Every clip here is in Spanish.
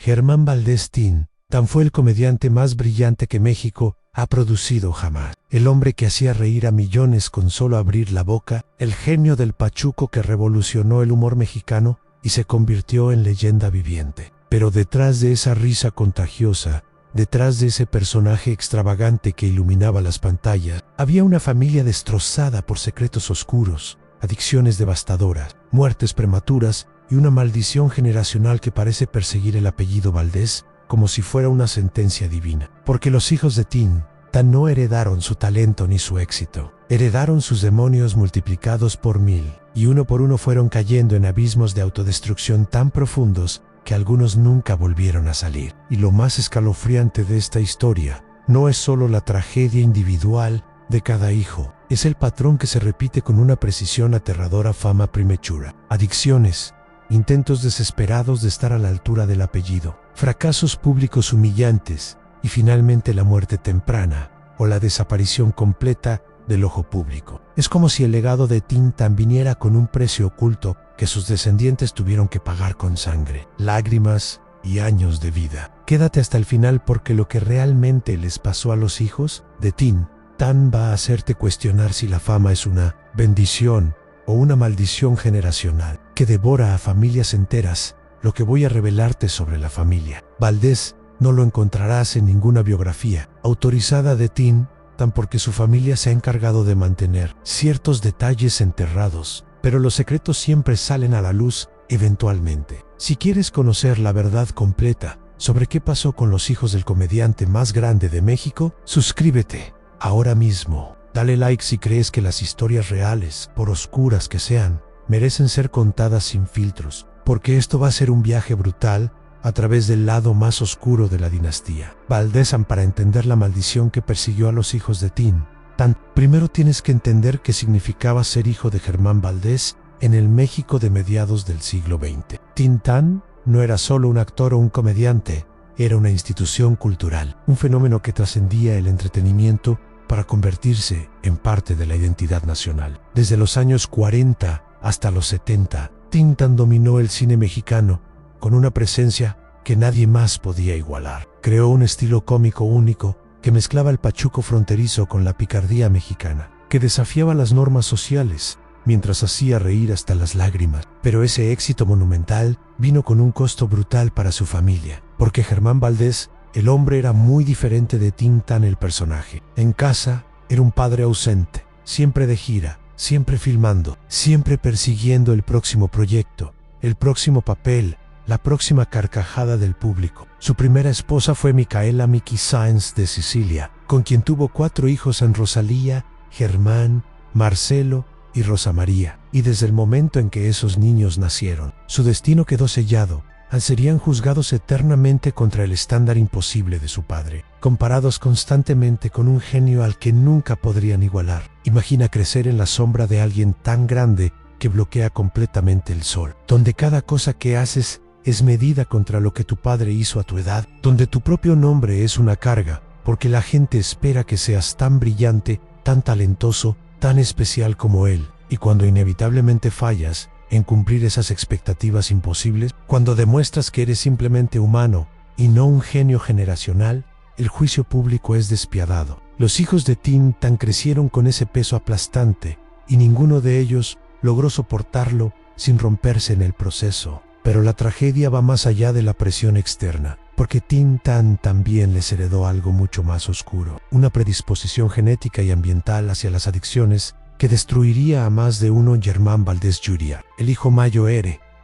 Germán Valdés Tintán fue el comediante más brillante que México ha producido jamás. El hombre que hacía reír a millones con solo abrir la boca, el genio del pachuco que revolucionó el humor mexicano y se convirtió en leyenda viviente. Pero detrás de esa risa contagiosa, detrás de ese personaje extravagante que iluminaba las pantallas, había una familia destrozada por secretos oscuros, adicciones devastadoras, muertes prematuras y una maldición generacional que parece perseguir el apellido Valdés como si fuera una sentencia divina. Porque los hijos de Tintán no heredaron su talento ni su éxito, heredaron sus demonios multiplicados por 1000, y uno por uno fueron cayendo en abismos de autodestrucción tan profundos que algunos nunca volvieron a salir. Y lo más escalofriante de esta historia no es solo la tragedia individual de cada hijo, es el patrón que se repite con una precisión aterradora: fama prematura, adicciones, intentos desesperados de estar a la altura del apellido, fracasos públicos humillantes y finalmente la muerte temprana o la desaparición completa del ojo público. Es como si el legado de Tintán viniera con un precio oculto que sus descendientes tuvieron que pagar con sangre, lágrimas y años de vida. Quédate hasta el final porque lo que realmente les pasó a los hijos de Tintán va a hacerte cuestionar si la fama es una bendición o una maldición generacional que devora a familias enteras. Lo que voy a revelarte sobre la familia Valdés no lo encontrarás en ninguna biografía autorizada de Tintán, porque su familia se ha encargado de mantener ciertos detalles enterrados, pero los secretos siempre salen a la luz eventualmente. Si quieres conocer la verdad completa sobre qué pasó con los hijos del comediante más grande de México, suscríbete ahora mismo. Dale like si crees que las historias reales, por oscuras que sean, merecen ser contadas sin filtros, porque esto va a ser un viaje brutal a través del lado más oscuro de la dinastía Valdés. Para entender la maldición que persiguió a los hijos de Tintán, primero tienes que entender qué significaba ser hijo de Germán Valdés en el México de mediados del siglo XX. Tintán no era solo un actor o un comediante, era una institución cultural, un fenómeno que trascendía el entretenimiento para convertirse en parte de la identidad nacional. Desde los años 40 hasta los 70, Tintán dominó el cine mexicano con una presencia que nadie más podía igualar. Creó un estilo cómico único que mezclaba el pachuco fronterizo con la picardía mexicana, que desafiaba las normas sociales mientras hacía reír hasta las lágrimas. Pero ese éxito monumental vino con un costo brutal para su familia, porque Germán Valdés, el hombre, era muy diferente de Tintán, el personaje. En casa era un padre ausente, siempre de gira, siempre filmando, siempre persiguiendo el próximo proyecto, el próximo papel, la próxima carcajada del público. Su primera esposa fue Micaela Miki Sáenz de Sicilia, con quien tuvo 4 hijos: en Rosalía, Germán, Marcelo y Rosa María. Y desde el momento en que esos niños nacieron, su destino quedó sellado. Serían juzgados eternamente contra el estándar imposible de su padre, comparados constantemente con un genio al que nunca podrían igualar. Imagina crecer en la sombra de alguien tan grande que bloquea completamente el sol, donde cada cosa que haces es medida contra lo que tu padre hizo a tu edad, donde tu propio nombre es una carga, porque la gente espera que seas tan brillante, tan talentoso, tan especial como él. Y cuando inevitablemente fallas en cumplir esas expectativas imposibles, cuando demuestras que eres simplemente humano y no un genio generacional, el juicio público es despiadado. Los hijos de Tintán crecieron con ese peso aplastante y ninguno de ellos logró soportarlo sin romperse en el proceso. Pero la tragedia va más allá de la presión externa, porque Tintán también les heredó algo mucho más oscuro, una predisposición genética y ambiental hacia las adicciones que destruiría a más de uno. Germán Valdés Jr., el hijo mayor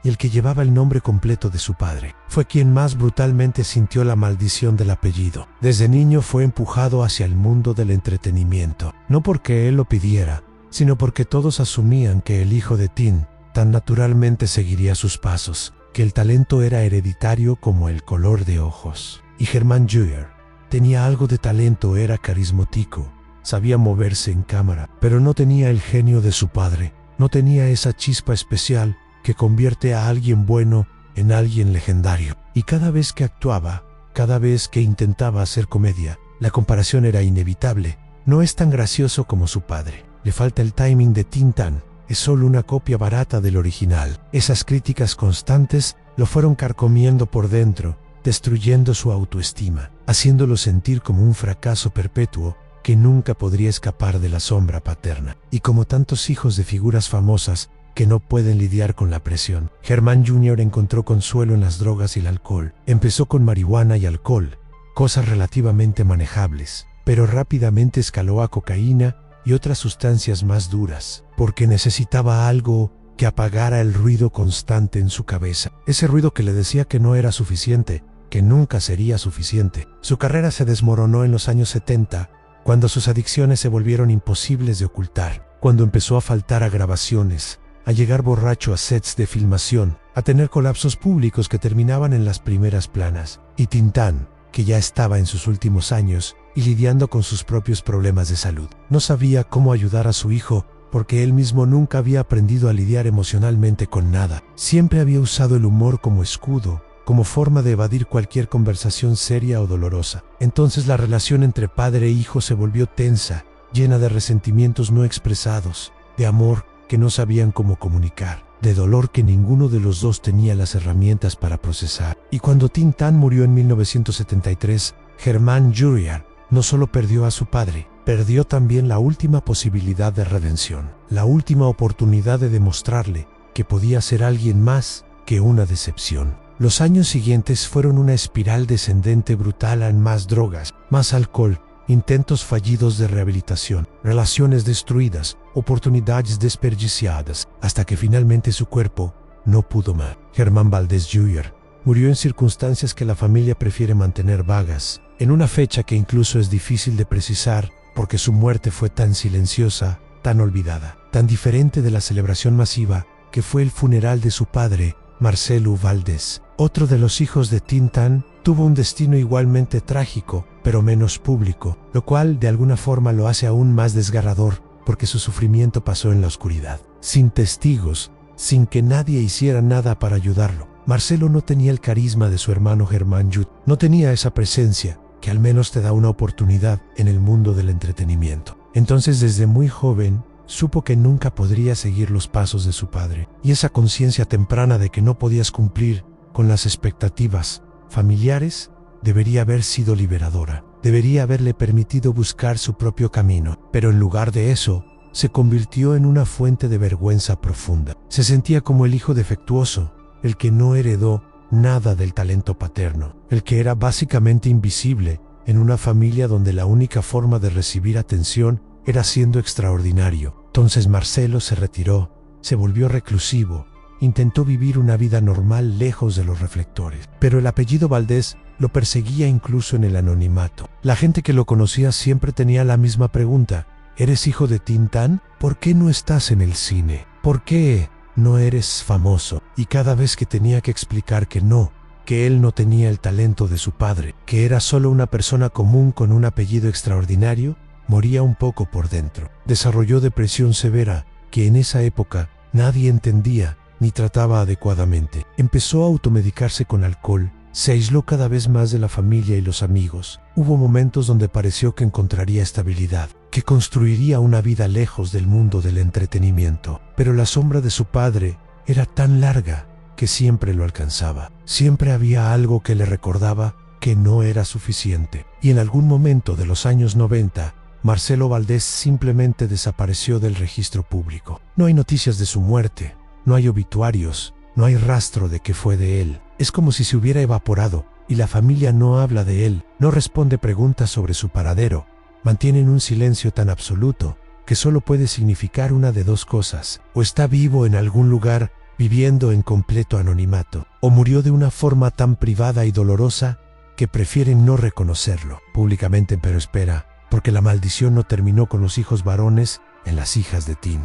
y el que llevaba el nombre completo de su padre, fue quien más brutalmente sintió la maldición del apellido. Desde niño fue empujado hacia el mundo del entretenimiento, no porque él lo pidiera, sino porque todos asumían que el hijo de Tintán naturalmente seguiría sus pasos, que el talento era hereditario como el color de ojos. Y Germán Jr. tenía algo de talento, era carismático, sabía moverse en cámara, pero no tenía el genio de su padre, no tenía esa chispa especial que convierte a alguien bueno en alguien legendario. Y cada vez que actuaba, cada vez que intentaba hacer comedia, la comparación era inevitable. No es tan gracioso como su padre, le falta el timing de Tintán, es solo una copia barata del original. Esas críticas constantes lo fueron carcomiendo por dentro, destruyendo su autoestima, haciéndolo sentir como un fracaso perpetuo que nunca podría escapar de la sombra paterna. Y como tantos hijos de figuras famosas que no pueden lidiar con la presión, Germán Jr. encontró consuelo en las drogas y el alcohol. Empezó con marihuana y alcohol, cosas relativamente manejables, pero rápidamente escaló a cocaína y otras sustancias más duras, porque necesitaba algo que apagara el ruido constante en su cabeza. Ese ruido que le decía que no era suficiente, que nunca sería suficiente. Su carrera se desmoronó en los años 70, cuando sus adicciones se volvieron imposibles de ocultar, cuando empezó a faltar a grabaciones, a llegar borracho a sets de filmación, a tener colapsos públicos que terminaban en las primeras planas. Y Tintán, que ya estaba en sus últimos años y lidiando con sus propios problemas de salud, no sabía cómo ayudar a su hijo porque él mismo nunca había aprendido a lidiar emocionalmente con nada. Siempre había usado el humor como escudo, como forma de evadir cualquier conversación seria o dolorosa. Entonces la relación entre padre e hijo se volvió tensa, llena de resentimientos no expresados, de amor que no sabían cómo comunicar, de dolor que ninguno de los dos tenía las herramientas para procesar. Y cuando Tintán murió en 1973, Germán Jr. no solo perdió a su padre, perdió también la última posibilidad de redención, la última oportunidad de demostrarle que podía ser alguien más que una decepción. Los años siguientes fueron una espiral descendente brutal en más drogas, más alcohol, intentos fallidos de rehabilitación, relaciones destruidas, oportunidades desperdiciadas, hasta que finalmente su cuerpo no pudo más. Germán Valdés Jr. murió en circunstancias que la familia prefiere mantener vagas, en una fecha que incluso es difícil de precisar porque su muerte fue tan silenciosa, tan olvidada, tan diferente de la celebración masiva que fue el funeral de su padre, Marcelo Valdés. Otro de los hijos de Tintán tuvo un destino igualmente trágico, pero menos público, lo cual de alguna forma lo hace aún más desgarrador, porque su sufrimiento pasó en la oscuridad, sin testigos, sin que nadie hiciera nada para ayudarlo. Marcelo no tenía el carisma de su hermano Germán Jr., no tenía esa presencia que al menos te da una oportunidad en el mundo del entretenimiento. Entonces, desde muy joven, supo que nunca podría seguir los pasos de su padre, y esa conciencia temprana de que no podías cumplir con las expectativas familiares debería haber sido liberadora, debería haberle permitido buscar su propio camino, pero en lugar de eso, se convirtió en una fuente de vergüenza profunda. Se sentía como el hijo defectuoso, el que no heredó nada del talento paterno, el que era básicamente invisible en una familia donde la única forma de recibir atención era siendo extraordinario. Entonces Marcelo se retiró, se volvió reclusivo, intentó vivir una vida normal lejos de los reflectores. Pero el apellido Valdés lo perseguía incluso en el anonimato. La gente que lo conocía siempre tenía la misma pregunta: ¿eres hijo de Tintán? ¿Por qué no estás en el cine? ¿Por qué no eres famoso? Y cada vez que tenía que explicar que no, que él no tenía el talento de su padre, que era solo una persona común con un apellido extraordinario, moría un poco por dentro. Desarrolló depresión severa que en esa época nadie entendía ni trataba adecuadamente. Empezó a automedicarse con alcohol, se aisló cada vez más de la familia y los amigos. Hubo momentos donde pareció que encontraría estabilidad, que construiría una vida lejos del mundo del entretenimiento. Pero la sombra de su padre era tan larga que siempre lo alcanzaba. Siempre había algo que le recordaba que no era suficiente. Y en algún momento de los años 90, Marcelo Valdés simplemente desapareció del registro público. No hay noticias de su muerte, no hay obituarios, no hay rastro de qué fue de él. Es como si se hubiera evaporado y la familia no habla de él, no responde preguntas sobre su paradero. Mantienen un silencio tan absoluto que solo puede significar una de dos cosas: o está vivo en algún lugar viviendo en completo anonimato, o murió de una forma tan privada y dolorosa que prefieren no reconocerlo públicamente. Pero espera, porque la maldición no terminó con los hijos varones en las hijas de Tin.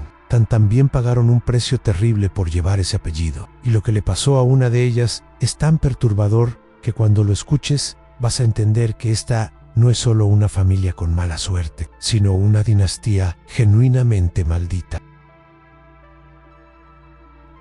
También pagaron un precio terrible por llevar ese apellido, y lo que le pasó a una de ellas es tan perturbador que cuando lo escuches vas a entender que esta no es solo una familia con mala suerte, sino una dinastía genuinamente maldita.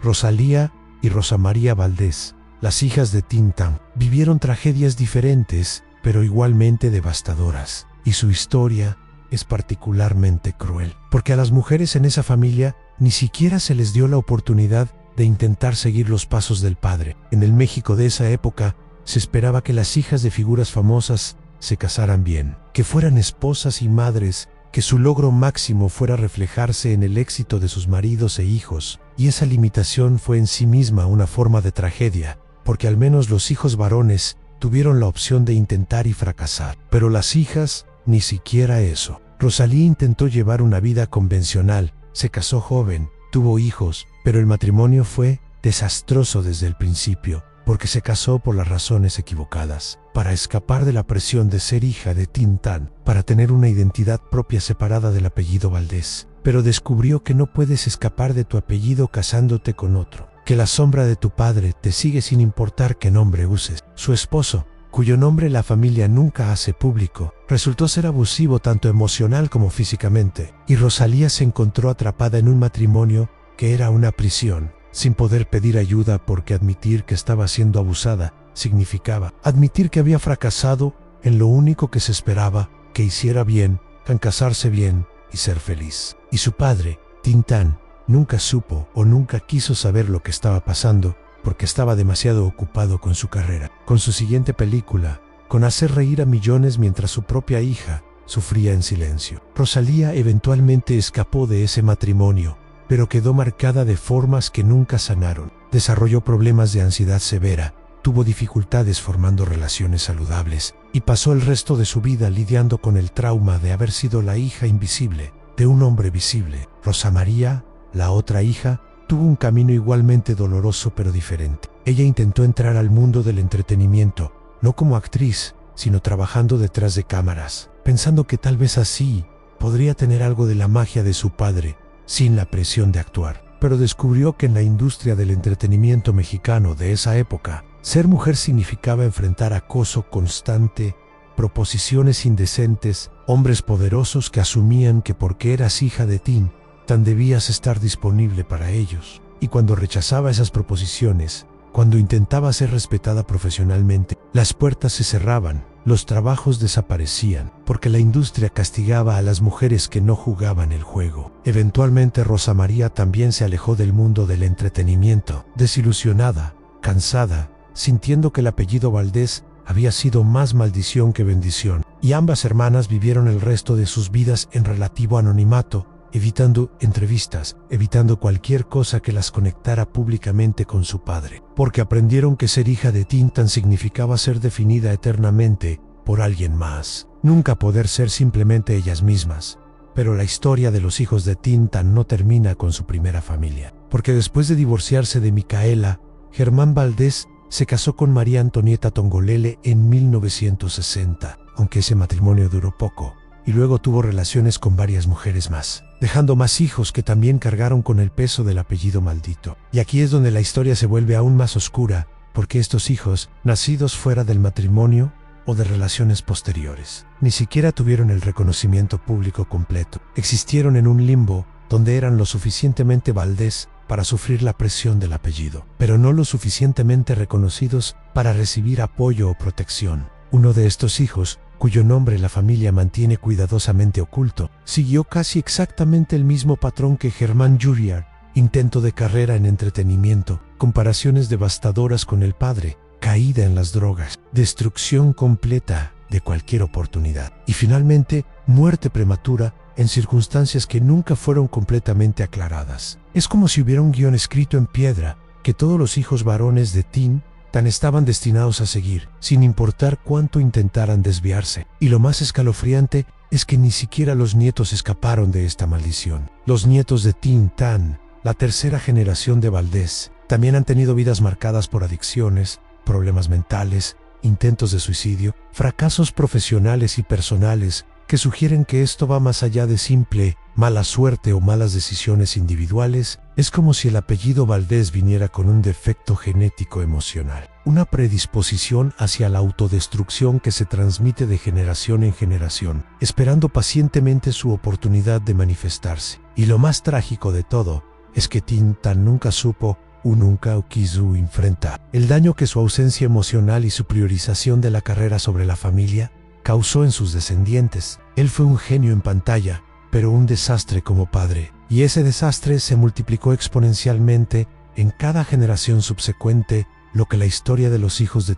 Rosalía y Rosa María Valdés, las hijas de Tintán, vivieron tragedias diferentes, pero igualmente devastadoras, y su historia es particularmente cruel, porque a las mujeres en esa familia ni siquiera se les dio la oportunidad de intentar seguir los pasos del padre. En el México de esa época Se esperaba que las hijas de figuras famosas se casaran bien, que fueran esposas y madres, que su logro máximo fuera reflejarse en el éxito de sus maridos e hijos, y esa limitación fue en sí misma una forma de tragedia, porque al menos los hijos varones tuvieron la opción de intentar y fracasar, pero las hijas ni siquiera eso. Rosalía intentó llevar una vida convencional, se casó joven, tuvo hijos, pero el matrimonio fue desastroso desde el principio, porque se casó por las razones equivocadas, para escapar de la presión de ser hija de Tintán, para tener una identidad propia separada del apellido Valdés. Pero descubrió que no puedes escapar de tu apellido casándote con otro, que la sombra de tu padre te sigue sin importar qué nombre uses. Su esposo, cuyo nombre la familia nunca hace público, resultó ser abusivo tanto emocional como físicamente, y Rosalía se encontró atrapada en un matrimonio que era una prisión, sin poder pedir ayuda porque admitir que estaba siendo abusada significaba admitir que había fracasado en lo único que se esperaba que hiciera bien, en casarse bien y ser feliz. Y su padre, Tintán, nunca supo o nunca quiso saber lo que estaba pasando porque estaba demasiado ocupado con su carrera, con su siguiente película, con hacer reír a millones mientras su propia hija sufría en silencio. Rosalía eventualmente escapó de ese matrimonio, pero quedó marcada de formas que nunca sanaron. Desarrolló problemas de ansiedad severa, tuvo dificultades formando relaciones saludables y pasó el resto de su vida lidiando con el trauma de haber sido la hija invisible de un hombre visible. Rosa María, la otra hija, tuvo un camino igualmente doloroso pero diferente. Ella intentó entrar al mundo del entretenimiento, no como actriz, sino trabajando detrás de cámaras, pensando que tal vez así podría tener algo de la magia de su padre, sin la presión de actuar. Pero descubrió que en la industria del entretenimiento mexicano de esa época, ser mujer significaba enfrentar acoso constante, proposiciones indecentes, hombres poderosos que asumían que porque eras hija de Tintán debías estar disponible para ellos. Y cuando rechazaba esas proposiciones, cuando intentaba ser respetada profesionalmente, las puertas se cerraban, los trabajos desaparecían, porque la industria castigaba a las mujeres que no jugaban el juego. Eventualmente Rosa María también se alejó del mundo del entretenimiento, desilusionada, cansada, sintiendo que el apellido Valdés había sido más maldición que bendición, y ambas hermanas vivieron el resto de sus vidas en relativo anonimato, evitando entrevistas, evitando cualquier cosa que las conectara públicamente con su padre, porque aprendieron que ser hija de Tintán significaba ser definida eternamente por alguien más, nunca poder ser simplemente ellas mismas. Pero la historia de los hijos de Tintán no termina con su primera familia, porque después de divorciarse de Micaela, Germán Valdés se casó con María Antonieta Tongolele en 1960, aunque ese matrimonio duró poco, y luego tuvo relaciones con varias mujeres más, dejando más hijos que también cargaron con el peso del apellido maldito. Y aquí es donde la historia se vuelve aún más oscura, porque estos hijos, nacidos fuera del matrimonio o de relaciones posteriores, ni siquiera tuvieron el reconocimiento público completo. Existieron en un limbo donde eran lo suficientemente Valdés para sufrir la presión del apellido, pero no lo suficientemente reconocidos para recibir apoyo o protección. Uno de estos hijos, cuyo nombre la familia mantiene cuidadosamente oculto, siguió casi exactamente el mismo patrón que Germán Juriar: intento de carrera en entretenimiento, comparaciones devastadoras con el padre, caída en las drogas, destrucción completa de cualquier oportunidad y finalmente muerte prematura en circunstancias que nunca fueron completamente aclaradas. Es como si hubiera un guión escrito en piedra que todos los hijos varones de Tintán estaban destinados a seguir, sin importar cuánto intentaran desviarse. Y lo más escalofriante es que ni siquiera los nietos escaparon de esta maldición. Los nietos de Tintán, la tercera generación de Valdés, también han tenido vidas marcadas por adicciones, problemas mentales, intentos de suicidio, fracasos profesionales y personales que sugieren que esto va más allá de simple mala suerte o malas decisiones individuales. Es como si el apellido Valdés viniera con un defecto genético emocional, una predisposición hacia la autodestrucción que se transmite de generación en generación, esperando pacientemente su oportunidad de manifestarse. Y lo más trágico de todo es que Tintán nunca supo o nunca quiso enfrentar el daño que su ausencia emocional y su priorización de la carrera sobre la familia causó en sus descendientes. Él fue un genio en pantalla, pero un desastre como padre, y ese desastre se multiplicó exponencialmente en cada generación subsecuente, lo que la historia de los hijos de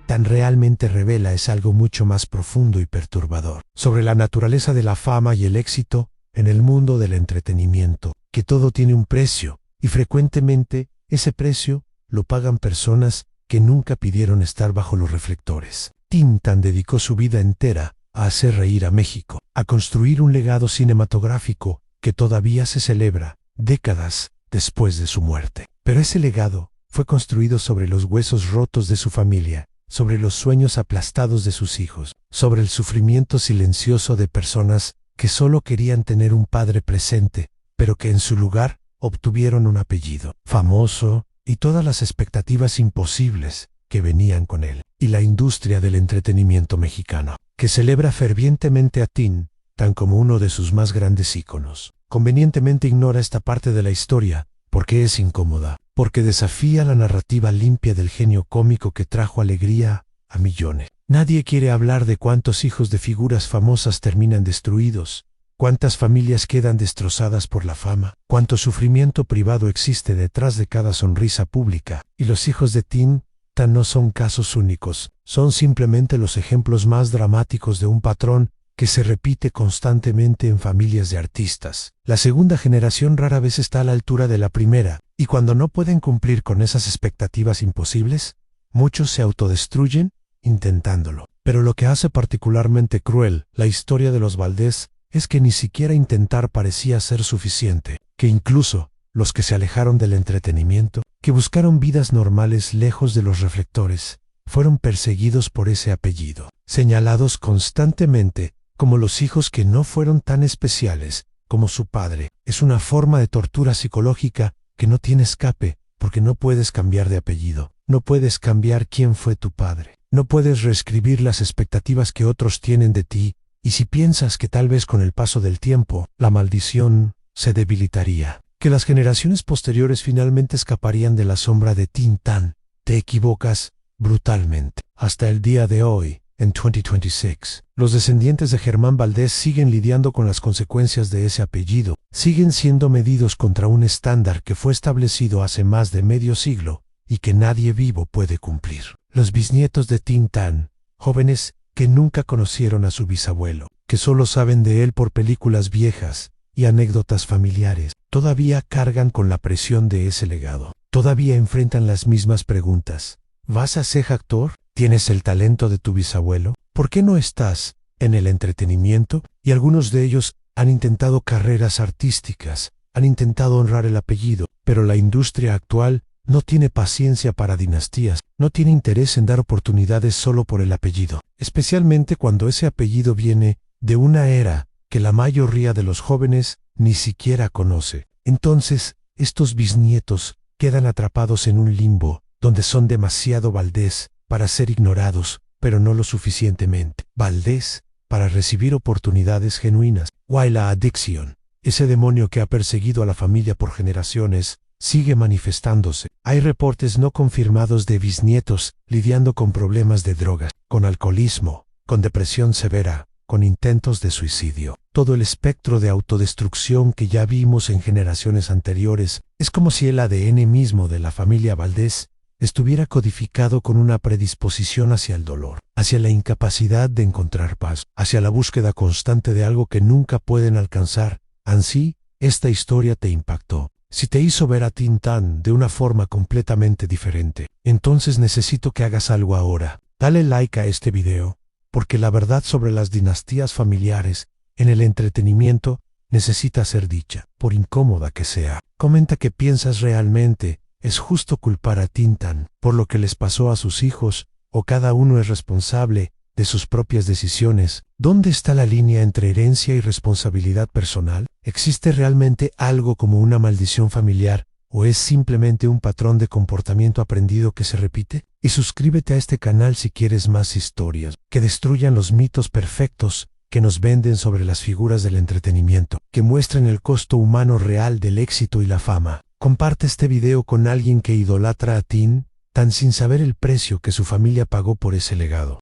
Tan realmente revela es algo mucho más profundo y perturbador, sobre la naturaleza de la fama y el éxito en el mundo del entretenimiento, que todo tiene un precio, y frecuentemente ese precio lo pagan personas que nunca pidieron estar bajo los reflectores. Tin Tan dedicó su vida entera a hacer reír a México, a construir un legado cinematográfico que todavía se celebra décadas después de su muerte. Pero ese legado fue construido sobre los huesos rotos de su familia, sobre los sueños aplastados de sus hijos, sobre el sufrimiento silencioso de personas que solo querían tener un padre presente, pero que en su lugar obtuvieron un apellido famoso y todas las expectativas imposibles que venían con él. Y la industria del entretenimiento mexicano, que celebra fervientemente a Tin Tan como uno de sus más grandes íconos, convenientemente ignora esta parte de la historia porque es incómoda, porque desafía la narrativa limpia del genio cómico que trajo alegría a millones. Nadie quiere hablar de cuántos hijos de figuras famosas terminan destruidos, cuántas familias quedan destrozadas por la fama, cuánto sufrimiento privado existe detrás de cada sonrisa pública. Y los hijos de Tin Tan no son casos únicos, son simplemente los ejemplos más dramáticos de un patrón que se repite constantemente en familias de artistas. La segunda generación rara vez está a la altura de la primera, y cuando no pueden cumplir con esas expectativas imposibles, muchos se autodestruyen intentándolo. Pero lo que hace particularmente cruel la historia de los Valdés es que ni siquiera intentar parecía ser suficiente, que incluso los que se alejaron del entretenimiento, que buscaron vidas normales lejos de los reflectores, fueron perseguidos por ese apellido, señalados constantemente como los hijos que no fueron tan especiales como su padre. Es una forma de tortura psicológica que no tiene escape, porque no puedes cambiar de apellido, no puedes cambiar quién fue tu padre, no puedes reescribir las expectativas que otros tienen de ti, y si piensas que tal vez con el paso del tiempo, la maldición se debilitaría, que las generaciones posteriores finalmente escaparían de la sombra de Tin Tan, te equivocas brutalmente. Hasta el día de hoy, en 2026, los descendientes de Germán Valdés siguen lidiando con las consecuencias de ese apellido, siguen siendo medidos contra un estándar que fue establecido hace más de medio siglo y que nadie vivo puede cumplir. Los bisnietos de Tin Tan, jóvenes que nunca conocieron a su bisabuelo, que solo saben de él por películas viejas y anécdotas familiares, todavía cargan con la presión de ese legado, todavía enfrentan las mismas preguntas. ¿Vas a ser actor? ¿Tienes el talento de tu bisabuelo? ¿Por qué no estás en el entretenimiento? Y algunos de ellos han intentado carreras artísticas, han intentado honrar el apellido, pero la industria actual no tiene paciencia para dinastías, no tiene interés en dar oportunidades solo por el apellido, especialmente cuando ese apellido viene de una era que la mayoría de los jóvenes ni siquiera conoce. Entonces, estos bisnietos quedan atrapados en un limbo, donde son demasiado Valdés para ser ignorados, pero no lo suficientemente Valdés para recibir oportunidades genuinas. While la adicción, ese demonio que ha perseguido a la familia por generaciones, sigue manifestándose. Hay reportes no confirmados de bisnietos lidiando con problemas de drogas, con alcoholismo, con depresión severa, con intentos de suicidio. Todo el espectro de autodestrucción que ya vimos en generaciones anteriores es como si el ADN mismo de la familia Valdés estuviera codificado con una predisposición hacia el dolor, hacia la incapacidad de encontrar paz, hacia la búsqueda constante de algo que nunca pueden alcanzar. Así, esta historia te impactó. Si te hizo ver a Tin Tan de una forma completamente diferente, entonces necesito que hagas algo ahora. Dale like a este video, porque la verdad sobre las dinastías familiares en el entretenimiento necesita ser dicha, por incómoda que sea. Comenta qué piensas realmente. ¿Es justo culpar a Tin Tan por lo que les pasó a sus hijos, o cada uno es responsable de sus propias decisiones? ¿Dónde está la línea entre herencia y responsabilidad personal? ¿Existe realmente algo como una maldición familiar, o es simplemente un patrón de comportamiento aprendido que se repite? Y suscríbete a este canal si quieres más historias que destruyan los mitos perfectos que nos venden sobre las figuras del entretenimiento, que muestren el costo humano real del éxito y la fama. Comparte este video con alguien que idolatra a Tin Tan sin saber el precio que su familia pagó por ese legado.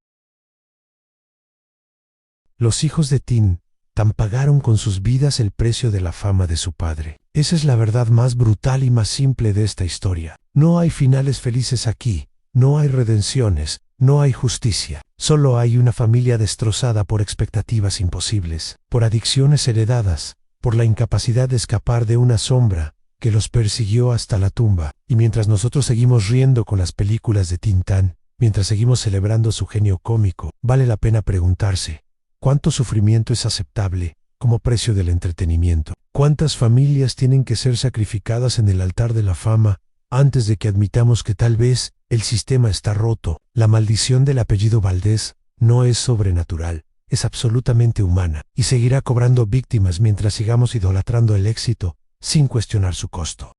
Los hijos de Tin Tan pagaron con sus vidas el precio de la fama de su padre. Esa es la verdad más brutal y más simple de esta historia. No hay finales felices aquí, no hay redenciones, No hay justicia, solo hay una familia destrozada por expectativas imposibles, por adicciones heredadas, por la incapacidad de escapar de una sombra que los persiguió hasta la tumba. Y mientras nosotros seguimos riendo con las películas de Tintán, mientras seguimos celebrando su genio cómico, vale la pena preguntarse, ¿cuánto sufrimiento es aceptable como precio del entretenimiento? ¿Cuántas familias tienen que ser sacrificadas en el altar de la fama antes de que admitamos que tal vez el sistema está roto? La maldición del apellido Valdés no es sobrenatural, es absolutamente humana, y seguirá cobrando víctimas mientras sigamos idolatrando el éxito sin cuestionar su costo.